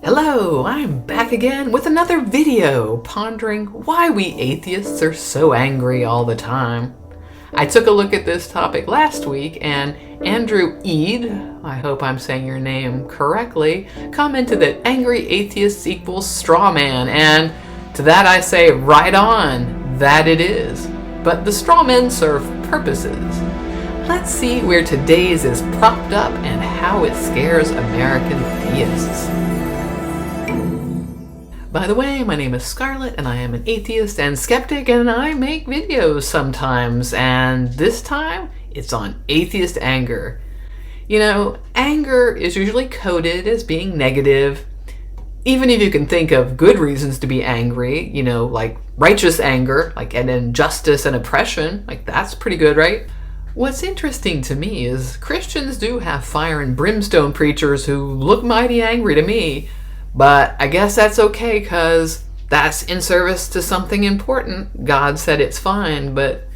Hello, I'm back again with another video pondering why we atheists are so angry all the time. I took a look at this topic last week and Andrew Eade, I hope I'm saying your name correctly, commented that angry atheists equals straw man, and to that I say right on, that it is. But the straw men serve purposes. Let's see where today's is propped up and how it scares American theists. By the way, my name is Scarlett, and I am an atheist and skeptic, and I make videos sometimes, and this time, it's on atheist anger. You know, anger is usually coded as being negative, even if you can think of good reasons to be angry, you know, like righteous anger, like an injustice and oppression, like that's pretty good, right? What's interesting to me is Christians do have fire and brimstone preachers who look mighty angry to me. But I guess that's okay, because that's in service to something important. God said it's fine, but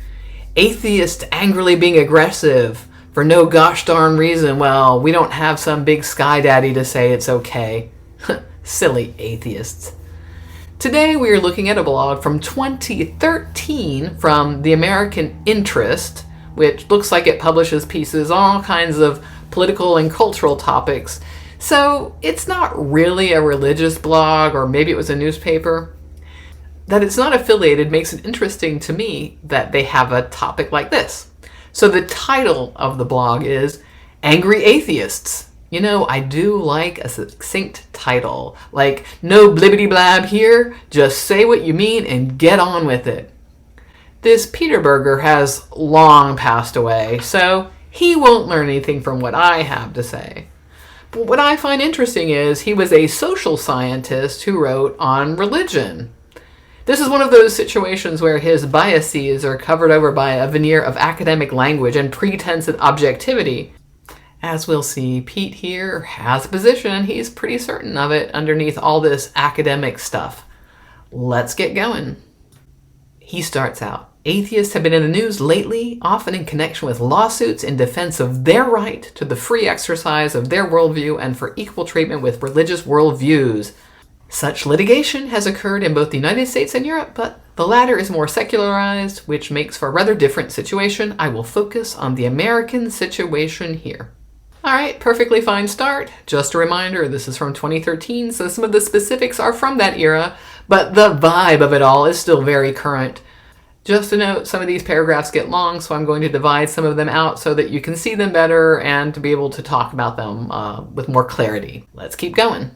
atheists angrily being aggressive for no gosh darn reason, well, we don't have some big sky daddy to say it's okay. Silly atheists. Today we are looking at a blog from 2013 from the American Interest, which looks like it publishes pieces on all kinds of political and cultural topics. So it's not really a religious blog, or maybe it was a newspaper. That it's not affiliated makes it interesting to me that they have a topic like this. So the title of the blog is Angry Atheists. You know, I do like a succinct title. Like, no blibbity blab here, just say what you mean and get on with it. This Peter Berger has long passed away, so he won't learn anything from what I have to say. But what I find interesting is he was a social scientist who wrote on religion. This is one of those situations where his biases are covered over by a veneer of academic language and pretense of objectivity. As we'll see, Pete here has a position, and he's pretty certain of it underneath all this academic stuff. Let's get going. He starts out. Atheists have been in the news lately, often in connection with lawsuits in defense of their right to the free exercise of their worldview and for equal treatment with religious worldviews. Such litigation has occurred in both the United States and Europe, but the latter is more secularized, which makes for a rather different situation. I will focus on the American situation here. Alright, perfectly fine start. Just a reminder, this is from 2013, so some of the specifics are from that era, but the vibe of it all is still very current. Just a note, some of these paragraphs get long, so I'm going to divide some of them out so that you can see them better and to be able to talk about them with more clarity. Let's keep going.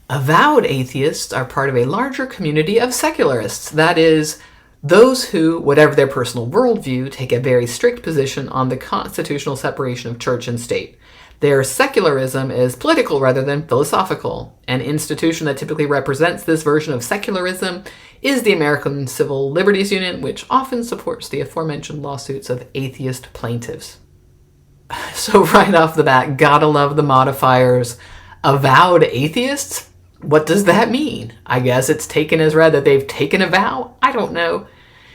Avowed atheists are part of a larger community of secularists. That is, those who, whatever their personal worldview, take a very strict position on the constitutional separation of church and state. Their secularism is political rather than philosophical. An institution that typically represents this version of secularism is the American Civil Liberties Union, which often supports the aforementioned lawsuits of atheist plaintiffs. So right off the bat, gotta love the modifiers. Avowed atheists? What does that mean? I guess it's taken as read that they've taken a vow? I don't know.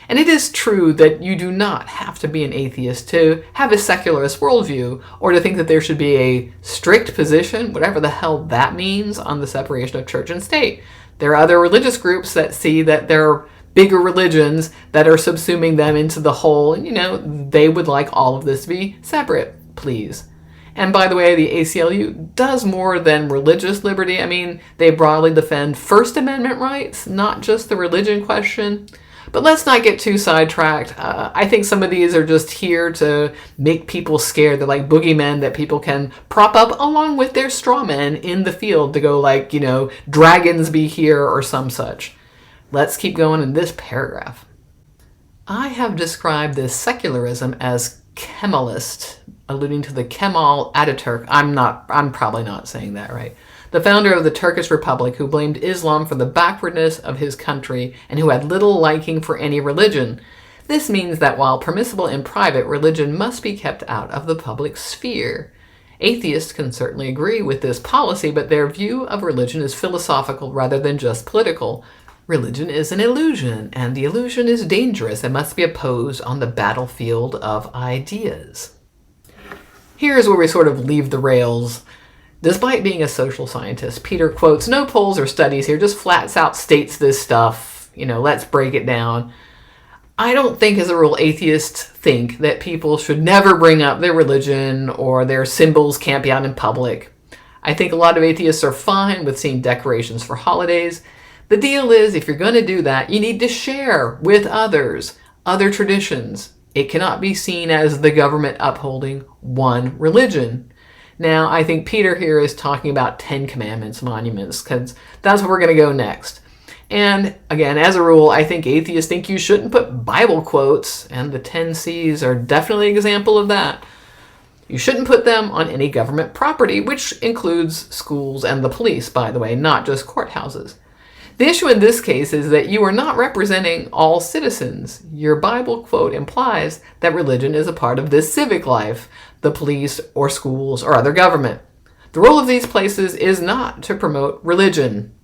And it is true that you do not have to be an atheist to have a secularist worldview, or to think that there should be a strict position, whatever the hell that means, on the separation of church and state. There are other religious groups that see that there are bigger religions that are subsuming them into the whole, and, you know, they would like all of this to be separate, please. And by the way, the ACLU does more than religious liberty. I mean, they broadly defend First Amendment rights, not just the religion question. But let's not get too sidetracked. I think some of these are just here to make people scared. They're like boogeymen that people can prop up along with their straw men in the field to go like, you know, dragons be here or some such. Let's keep going in this paragraph. I have described this secularism as Kemalist, alluding to the Kemal Ataturk. I'm probably not saying that right. The founder of the Turkish Republic, who blamed Islam for the backwardness of his country and who had little liking for any religion. This means that while permissible in private, religion must be kept out of the public sphere. Atheists can certainly agree with this policy, but their view of religion is philosophical rather than just political. Religion is an illusion, and the illusion is dangerous and must be opposed on the battlefield of ideas. Here's where we sort of leave the rails. Despite being a social scientist, Peter quotes no polls or studies here, just flats out states this stuff. Let's break it down. I don't think, as a rule, atheists think that people should never bring up their religion or their symbols can't be out in public. I think a lot of atheists are fine with seeing decorations for holidays. The deal is, if you're going to do that, you need to share with others other traditions. It cannot be seen as the government upholding one religion. Now, I think Peter here is talking about Ten Commandments monuments, because that's where we're going to go next. And again, as a rule, I think atheists think you shouldn't put Bible quotes, and the 10 C's are definitely an example of that. You shouldn't put them on any government property, which includes schools and the police, by the way, not just courthouses. The issue in this case is that you are not representing all citizens. Your Bible quote implies that religion is a part of this civic life, the police or schools or other government. The role of these places is not to promote religion.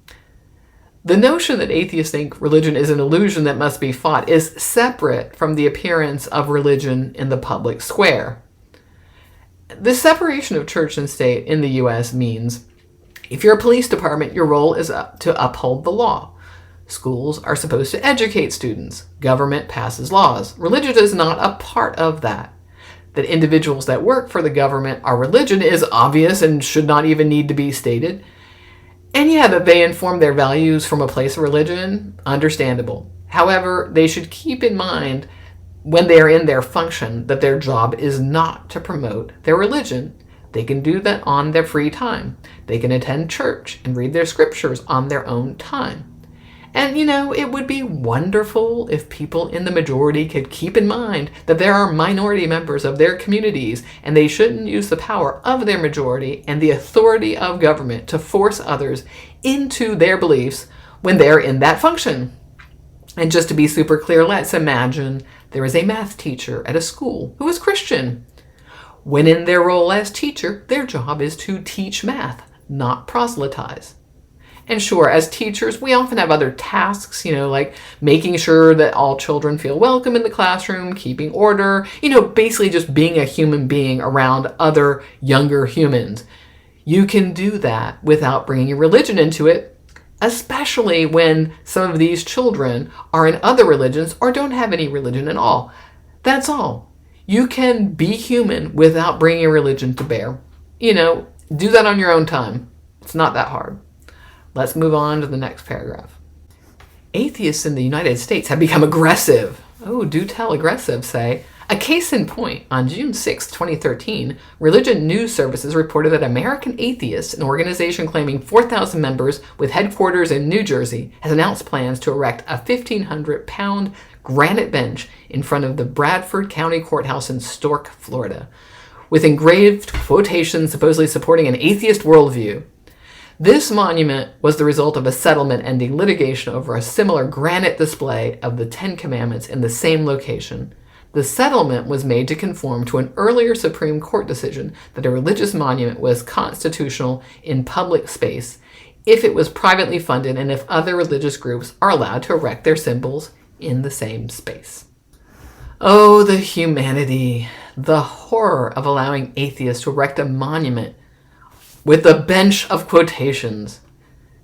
The notion that atheists think religion is an illusion that must be fought is separate from the appearance of religion in the public square. The separation of church and state in the U.S. means if you're a police department, your role is to uphold the law. Schools are supposed to educate students. Government passes laws. Religion is not a part of that. That individuals that work for the government are religion is obvious and should not even need to be stated. And yeah, that they inform their values from a place of religion, understandable. However, they should keep in mind when they are in their function that their job is not to promote their religion. They can do that on their free time. They can attend church and read their scriptures on their own time. And it would be wonderful if people in the majority could keep in mind that there are minority members of their communities, and they shouldn't use the power of their majority and the authority of government to force others into their beliefs when they're in that function. And just to be super clear, let's imagine there is a math teacher at a school who is Christian. When in their role as teacher, their job is to teach math, not proselytize. And sure, as teachers, we often have other tasks, like making sure that all children feel welcome in the classroom, keeping order, basically just being a human being around other younger humans. You can do that without bringing your religion into it, especially when some of these children are in other religions or don't have any religion at all. That's all. You can be human without bringing your religion to bear. Do that on your own time. It's not that hard. Let's move on to the next paragraph. Atheists in the United States have become aggressive. Oh, do tell aggressive, say. A case in point, on June 6, 2013, Religion News Services reported that American Atheists, an organization claiming 4,000 members with headquarters in New Jersey, has announced plans to erect a 1,500-pound granite bench in front of the Bradford County Courthouse in Stork, Florida, with engraved quotations supposedly supporting an atheist worldview. This monument was the result of a settlement ending litigation over a similar granite display of the Ten Commandments in the same location. The settlement was made to conform to an earlier Supreme Court decision that a religious monument was constitutional in public space if it was privately funded and if other religious groups are allowed to erect their symbols in the same space. Oh, the humanity, the horror of allowing atheists to erect a monument with a bench of quotations.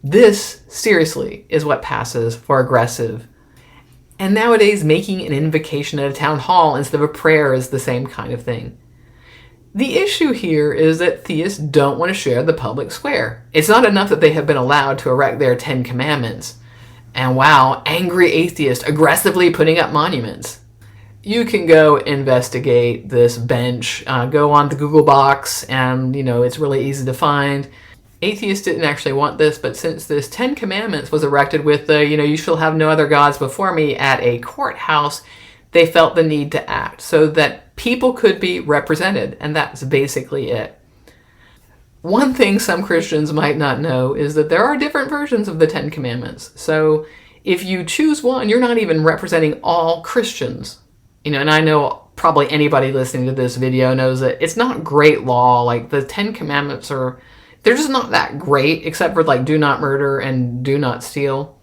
This, seriously, is what passes for aggressive. And nowadays, making an invocation at a town hall instead of a prayer is the same kind of thing. The issue here is that theists don't want to share the public square. It's not enough that they have been allowed to erect their 10 Commandments. And wow, angry atheists aggressively putting up monuments. You can go investigate this bench, go on the Google box, and it's really easy to find. Atheists didn't actually want this, but since this 10 Commandments was erected with the, you shall have no other gods before me at a courthouse, they felt the need to act so that people could be represented, and that's basically it. One thing some Christians might not know is that there are different versions of the 10 Commandments. So if you choose one, you're not even representing all Christians. And I know probably anybody listening to this video knows that it's not great law. Like the 10 Commandments they're just not that great, except for do not murder and do not steal.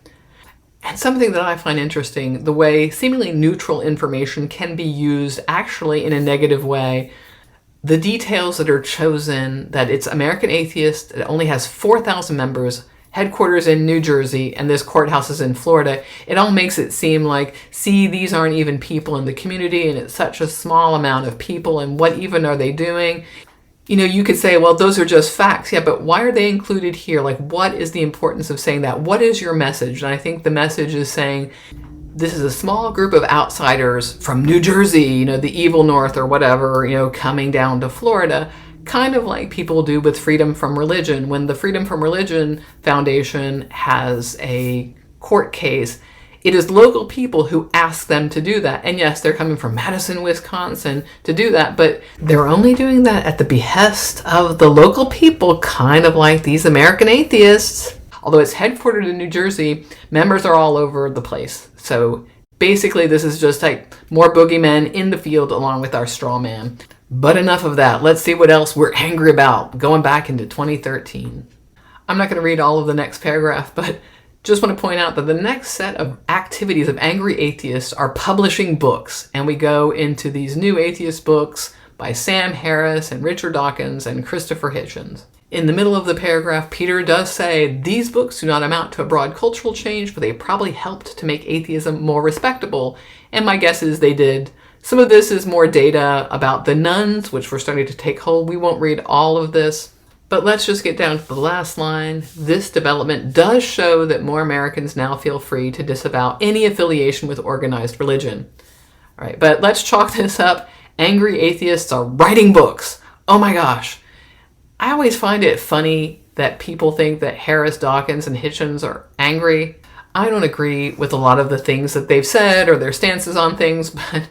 And something that I find interesting, the way seemingly neutral information can be used actually in a negative way. The details that are chosen, that it's American Atheist, it only has 4,000 members, headquarters in New Jersey, and this courthouse is in Florida, it all makes it seem like, see, these aren't even people in the community, and it's such a small amount of people, and what even are they doing? You know, you could say, well, those are just facts. Yeah, but why are they included here? Like, what is the importance of saying that? What is your message? And I think the message is saying, this is a small group of outsiders from New Jersey, you know, the evil North or whatever, you know, coming down to Florida, kind of like people do with Freedom from Religion. When the Freedom from Religion Foundation has a court case, it is local people who ask them to do that. And yes, they're coming from Madison, Wisconsin to do that, but they're only doing that at the behest of the local people, kind of like these American Atheists. Although it's headquartered in New Jersey, members are all over the place. So basically, this is just like more boogeymen in the field along with our straw man. But enough of that. Let's see what else we're angry about going back into 2013. I'm not going to read all of the next paragraph, but just want to point out that the next set of activities of angry atheists are publishing books. And we go into these new atheist books by Sam Harris and Richard Dawkins and Christopher Hitchens. In the middle of the paragraph, Peter does say, these books do not amount to a broad cultural change, but they probably helped to make atheism more respectable. And my guess is they did. Some of this is more data about the nuns, which were starting to take hold. We won't read all of this, but let's just get down to the last line. This development does show that more Americans now feel free to disavow any affiliation with organized religion. All right, but let's chalk this up. Angry atheists are writing books. Oh my gosh. I always find it funny that people think that Harris, Dawkins, and Hitchens are angry. I don't agree with a lot of the things that they've said or their stances on things, but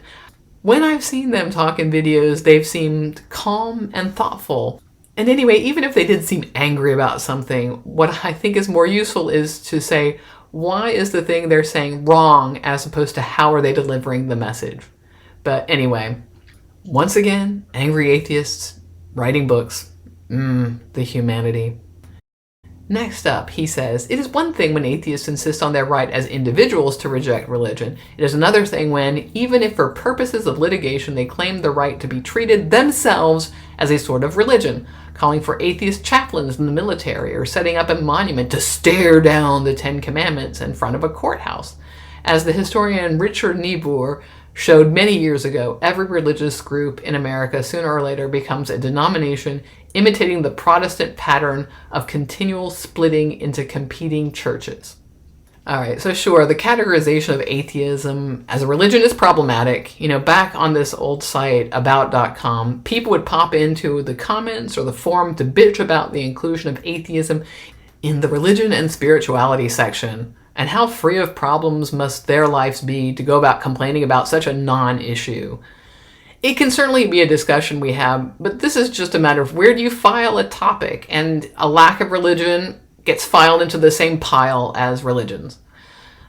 when I've seen them talk in videos, they've seemed calm and thoughtful. And anyway, even if they did seem angry about something, what I think is more useful is to say, why is the thing they're saying wrong, as opposed to how are they delivering the message? But anyway, once again, angry atheists writing books. The humanity. Next up, he says, it is one thing when atheists insist on their right as individuals to reject religion. It is another thing when, even if for purposes of litigation, they claim the right to be treated themselves as a sort of religion, calling for atheist chaplains in the military or setting up a monument to stare down the Ten Commandments in front of a courthouse. As the historian Richard Niebuhr showed many years ago, every religious group in America sooner or later becomes a denomination imitating the Protestant pattern of continual splitting into competing churches. All right, so sure, the categorization of atheism as a religion is problematic. You know, back on this old site, about.com, people would pop into the comments or the forum to bitch about the inclusion of atheism in the religion and spirituality section. And how free of problems must their lives be to go about complaining about such a non-issue? It can certainly be a discussion we have, but this is just a matter of where do you file a topic, and a lack of religion gets filed into the same pile as religions.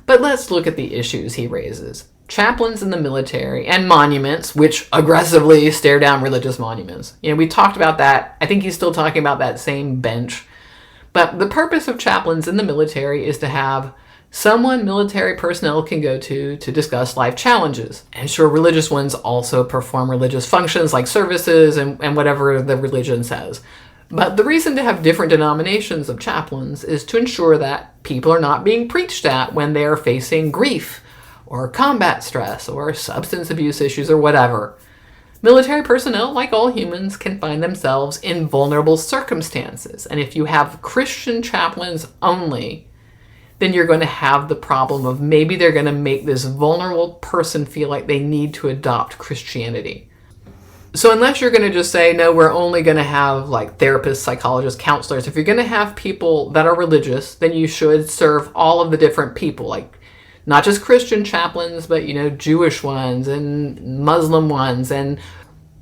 But let's look at the issues he raises. Chaplains in the military and monuments, which aggressively stare down religious monuments. You know, we talked about that. I think he's still talking about that same bench. But the purpose of chaplains in the military is to have someone military personnel can go to discuss life challenges. And sure, religious ones also perform religious functions like services and whatever the religion says. But the reason to have different denominations of chaplains is to ensure that people are not being preached at when they are facing grief or combat stress or substance abuse issues or whatever. Military personnel, like all humans, can find themselves in vulnerable circumstances. And if you have Christian chaplains only, then you're going to have the problem of maybe they're going to make this vulnerable person feel like they need to adopt Christianity. So unless you're going to just say, no, we're only going to have like therapists, psychologists, counselors, if you're going to have people that are religious, then you should serve all of the different people, like not just Christian chaplains, but, you know, Jewish ones and Muslim ones and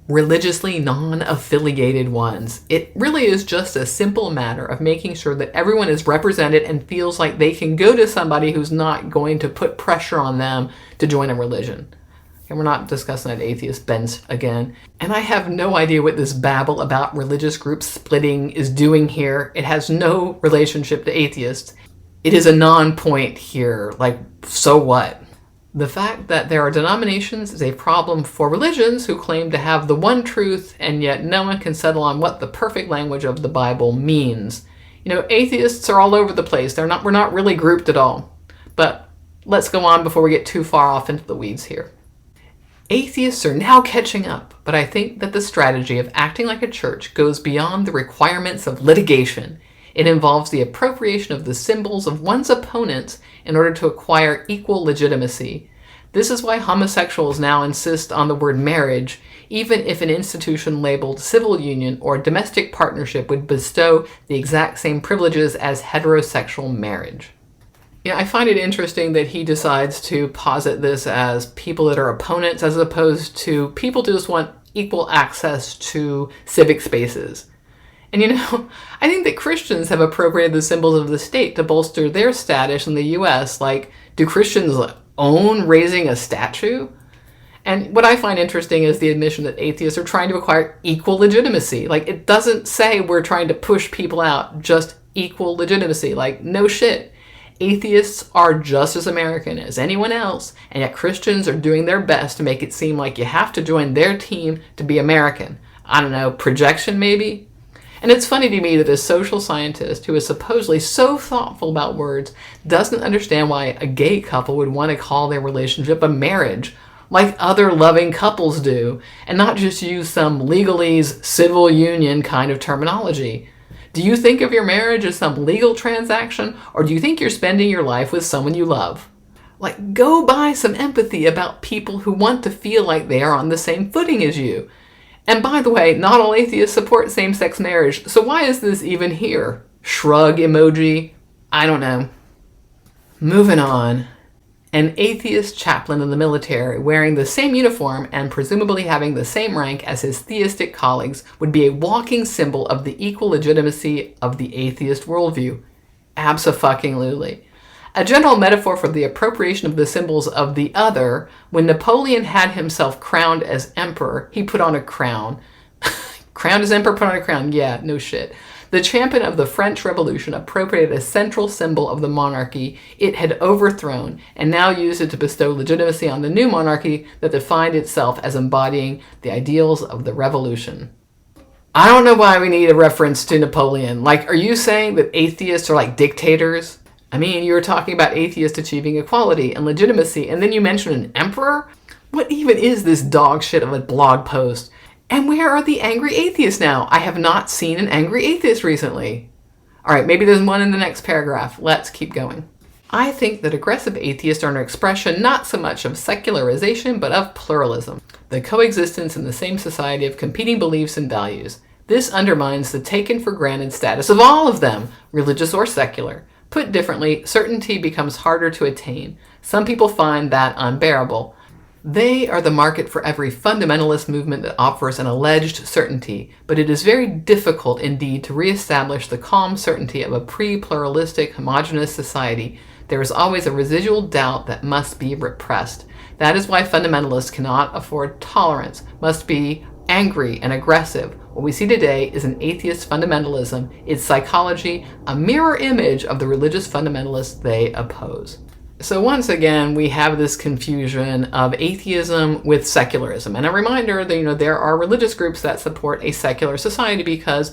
religiously non-affiliated ones. It really is just a simple matter of making sure that everyone is represented and feels like they can go to somebody who's not going to put pressure on them to join a religion. And we're not discussing that atheist bench again. And I have no idea what this babble about religious groups splitting is doing here. It has no relationship to atheists. It is a non-point here. Like, so what? The fact that there are denominations is a problem for religions who claim to have the one truth, and yet no one can settle on what the perfect language of the Bible means. Atheists are all over the place. We're not really grouped at all. But let's go on before we get too far off into the weeds here. Atheists are now catching up, but I think that the strategy of acting like a church goes beyond the requirements of litigation. It involves the appropriation of the symbols of one's opponents in order to acquire equal legitimacy. This is why homosexuals now insist on the word marriage, even if an institution labeled civil union or domestic partnership would bestow the exact same privileges as heterosexual marriage. I find it interesting that he decides to posit this as people that are opponents as opposed to people who just want equal access to civic spaces. And I think that Christians have appropriated the symbols of the state to bolster their status in the US. Like, do Christians own raising a statue? And what I find interesting is the admission that atheists are trying to acquire equal legitimacy. Like, it doesn't say we're trying to push people out, just equal legitimacy. Like, no shit. Atheists are just as American as anyone else, and yet Christians are doing their best to make it seem like you have to join their team to be American. I don't know, projection maybe? And it's funny to me that a social scientist who is supposedly so thoughtful about words doesn't understand why a gay couple would want to call their relationship a marriage, like other loving couples do, and not just use some legalese, civil union kind of terminology. Do you think of your marriage as some legal transaction, or do you think you're spending your life with someone you love? Like, go buy some empathy about people who want to feel like they are on the same footing as you. And by the way, not all atheists support same-sex marriage, so why is this even here? Shrug emoji? I don't know. Moving on. An atheist chaplain in the military wearing the same uniform and presumably having the same rank as his theistic colleagues would be a walking symbol of the equal legitimacy of the atheist worldview. Abso-fucking-lutely. A general metaphor for the appropriation of the symbols of the other, when Napoleon had himself crowned as emperor, he put on a crown. Crowned as emperor, put on a crown. Yeah, no shit. The champion of the French Revolution appropriated a central symbol of the monarchy it had overthrown and now used it to bestow legitimacy on the new monarchy that defined itself as embodying the ideals of the revolution. I don't know why we need a reference to Napoleon. Like, are you saying that atheists are like dictators? I mean, you were talking about atheists achieving equality and legitimacy, and then you mentioned an emperor? What even is this dog shit of a blog post? And where are the angry atheists now? I have not seen an angry atheist recently. All right, maybe there's one in the next paragraph. Let's keep going. I think that aggressive atheists are an expression not so much of secularization, but of pluralism, the coexistence in the same society of competing beliefs and values. This undermines the taken for granted status of all of them, religious or secular. Put differently, certainty becomes harder to attain. Some people find that unbearable. They are the market for every fundamentalist movement that offers an alleged certainty, but it is very difficult indeed to reestablish the calm certainty of a pre-pluralistic, homogeneous society. There is always a residual doubt that must be repressed. That is why fundamentalists cannot afford tolerance, must be angry and aggressive. What we see today is an atheist fundamentalism, its psychology, a mirror image of the religious fundamentalists they oppose. So once again, we have this confusion of atheism with secularism. And a reminder that, there are religious groups that support a secular society because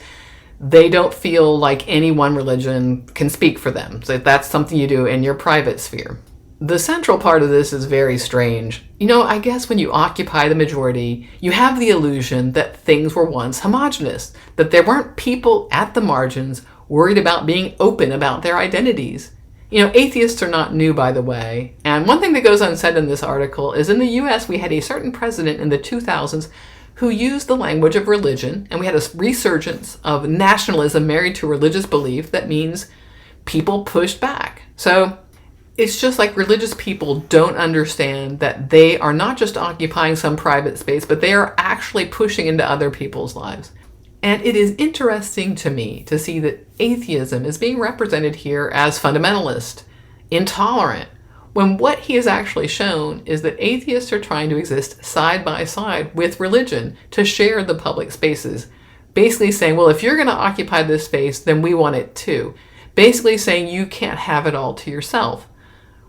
they don't feel like any one religion can speak for them. So that's something you do in your private sphere. The central part of this is very strange. I guess when you occupy the majority, you have the illusion that things were once homogenous, that there weren't people at the margins worried about being open about their identities. Atheists are not new, by the way. And one thing that goes unsaid in this article is in the US, we had a certain president in the 2000s who used the language of religion, and we had a resurgence of nationalism married to religious belief that means people pushed back. So it's just like religious people don't understand that they are not just occupying some private space, but they are actually pushing into other people's lives. And it is interesting to me to see that atheism is being represented here as fundamentalist, intolerant, when what he has actually shown is that atheists are trying to exist side by side with religion to share the public spaces. Basically saying, well, if you're going to occupy this space, then we want it too. Basically saying you can't have it all to yourself.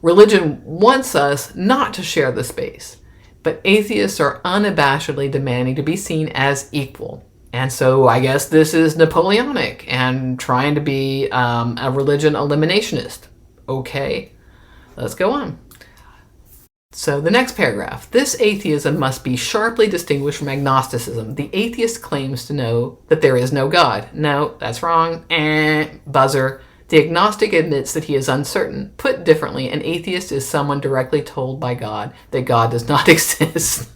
Religion wants us not to share the space, but atheists are unabashedly demanding to be seen as equal. And so I guess this is Napoleonic and trying to be a religion eliminationist. Okay, let's go on. So the next paragraph. This atheism must be sharply distinguished from agnosticism. The atheist claims to know that there is no God. No, that's wrong. Buzzer. The agnostic admits that he is uncertain. Put differently, an atheist is someone directly told by God that God does not exist.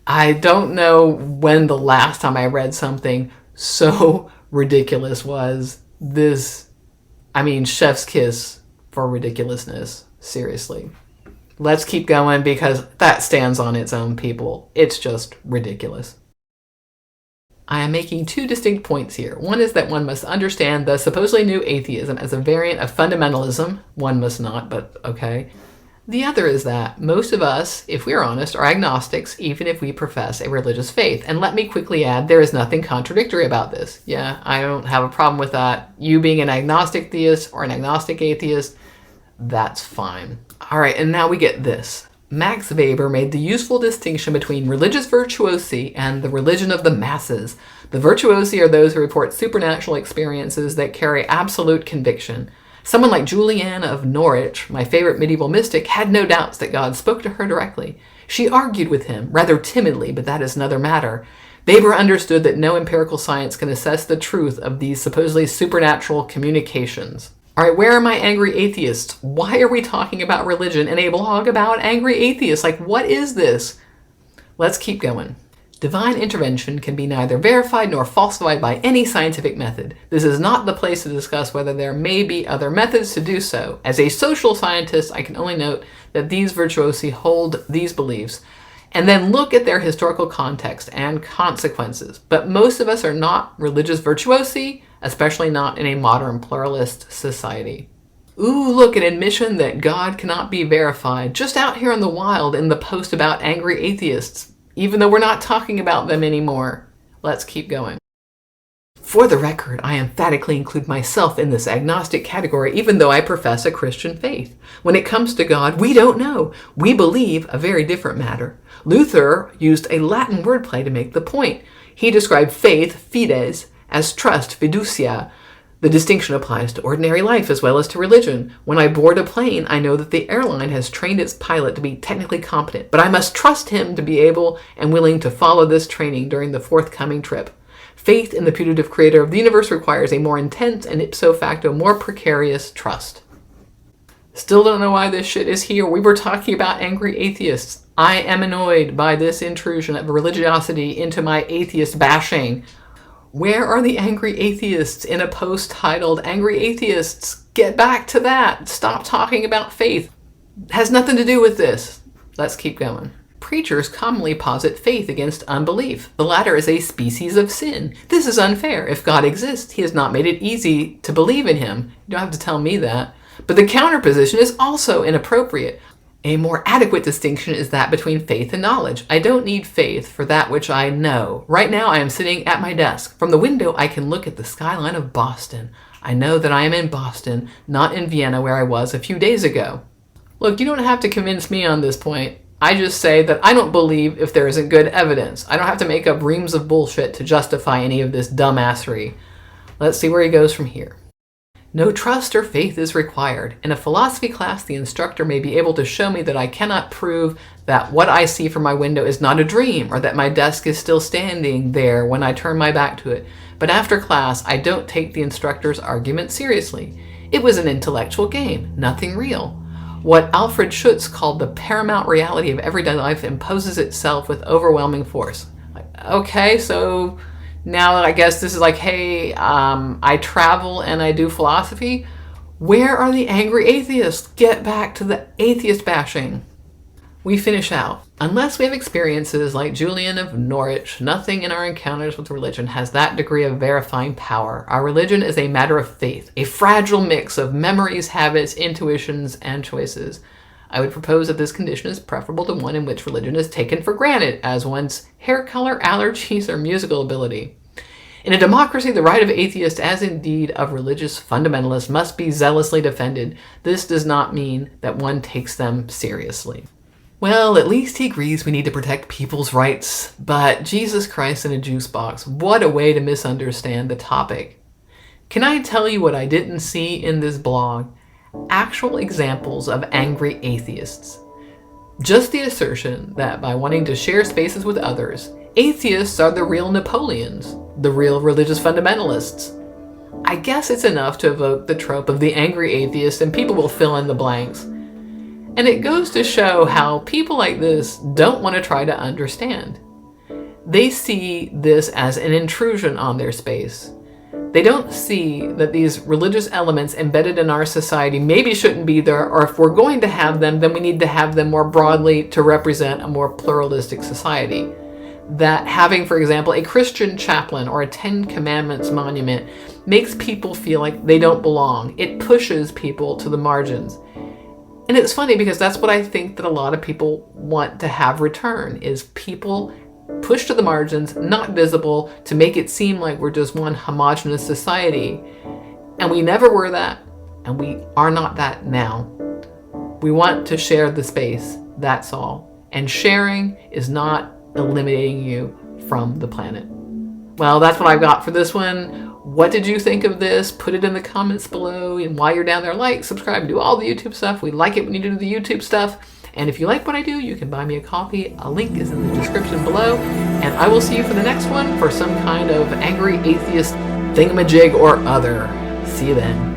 I don't know when the last time I read something so ridiculous was. This, I mean, chef's kiss for ridiculousness. Seriously. Let's keep going because that stands on its own, people. It's just ridiculous. I am making two distinct points here. One is that one must understand the supposedly new atheism as a variant of fundamentalism. One must not, but okay. The other is that most of us, if we're honest, are agnostics, even if we profess a religious faith. And let me quickly add, there is nothing contradictory about this. Yeah, I don't have a problem with that. You being an agnostic theist or an agnostic atheist, that's fine. All right, and now we get this. Max Weber made the useful distinction between religious virtuosi and the religion of the masses. The virtuosi are those who report supernatural experiences that carry absolute conviction. Someone like Juliana of Norwich, my favorite medieval mystic, had no doubts that God spoke to her directly. She argued with him, rather timidly, but that is another matter. Weber understood that no empirical science can assess the truth of these supposedly supernatural communications. All right, where are my angry atheists? Why are we talking about religion in a blog about angry atheists? Like, what is this? Let's keep going. Divine intervention can be neither verified nor falsified by any scientific method. This is not the place to discuss whether there may be other methods to do so. As a social scientist, I can only note that these virtuosi hold these beliefs and then look at their historical context and consequences. But most of us are not religious virtuosi, especially not in a modern pluralist society. Ooh, look, an admission that God cannot be verified, just out here in the wild in the post about angry atheists, even though we're not talking about them anymore. Let's keep going. For the record, I emphatically include myself in this agnostic category, even though I profess a Christian faith. When it comes to God, we don't know. We believe a very different matter. Luther used a Latin wordplay to make the point. He described faith, fides, as trust, fiducia. The distinction applies to ordinary life as well as to religion. When I board a plane, I know that the airline has trained its pilot to be technically competent, but I must trust him to be able and willing to follow this training during the forthcoming trip. Faith in the putative creator of the universe requires a more intense and ipso facto more precarious trust. Still don't know why this shit is here. We were talking about angry atheists. I am annoyed by this intrusion of religiosity into my atheist bashing. Where are the angry atheists in a post titled Angry Atheists? Get back to that. Stop talking about faith. It has nothing to do with this. Let's keep going. Preachers commonly posit faith against unbelief. The latter is a species of sin. This is unfair. If God exists, he has not made it easy to believe in him. You don't have to tell me that. But the counterposition is also inappropriate. A more adequate distinction is that between faith and knowledge. I don't need faith for that which I know. Right now I am sitting at my desk. From the window I can look at the skyline of Boston. I know that I am in Boston, not in Vienna where I was a few days ago. Look, you don't have to convince me on this point. I just say that I don't believe if there isn't good evidence. I don't have to make up reams of bullshit to justify any of this dumbassery. Let's see where he goes from here. No trust or faith is required. In a philosophy class, the instructor may be able to show me that I cannot prove that what I see from my window is not a dream, or that my desk is still standing there when I turn my back to it. But after class, I don't take the instructor's argument seriously. It was an intellectual game, nothing real. What Alfred Schutz called the paramount reality of everyday life imposes itself with overwhelming force. Okay, so now I guess this is like, hey, I travel and I do philosophy. Where are the angry atheists? Get back to the atheist bashing. We finish out. Unless we have experiences like Julian of Norwich, nothing in our encounters with religion has that degree of verifying power. Our religion is a matter of faith, a fragile mix of memories, habits, intuitions, and choices. I would propose that this condition is preferable to one in which religion is taken for granted, as one's hair color, allergies, or musical ability. In a democracy, the right of atheists, as indeed of religious fundamentalists, must be zealously defended. This does not mean that one takes them seriously. Well, at least he agrees we need to protect people's rights. But Jesus Christ in a juice box, what a way to misunderstand the topic. Can I tell you what I didn't see in this blog? Actual examples of angry atheists. Just the assertion that by wanting to share spaces with others, atheists are the real Napoleons, the real religious fundamentalists. I guess it's enough to evoke the trope of the angry atheist, and people will fill in the blanks. And it goes to show how people like this don't want to try to understand. They see this as an intrusion on their space. They don't see that these religious elements embedded in our society maybe shouldn't be there, or if we're going to have them, then we need to have them more broadly to represent a more pluralistic society. That having, for example, a Christian chaplain or a Ten Commandments monument makes people feel like they don't belong. It pushes people to the margins. And it's funny because that's what I think that a lot of people want to have return, is people pushed to the margins, not visible, to make it seem like we're just one homogenous society. And we never were that, and we are not that now. We want to share the space, that's all. And sharing is not eliminating you from the planet. Well, that's what I've got for this one. What did you think of this? Put it in the comments below. And while you're down there, like, subscribe, do all the YouTube stuff. We like it when you do the YouTube stuff. And if you like what I do, you can buy me a coffee. A link is in the description below. And I will see you for the next one for some kind of angry atheist thingamajig or other. See you then.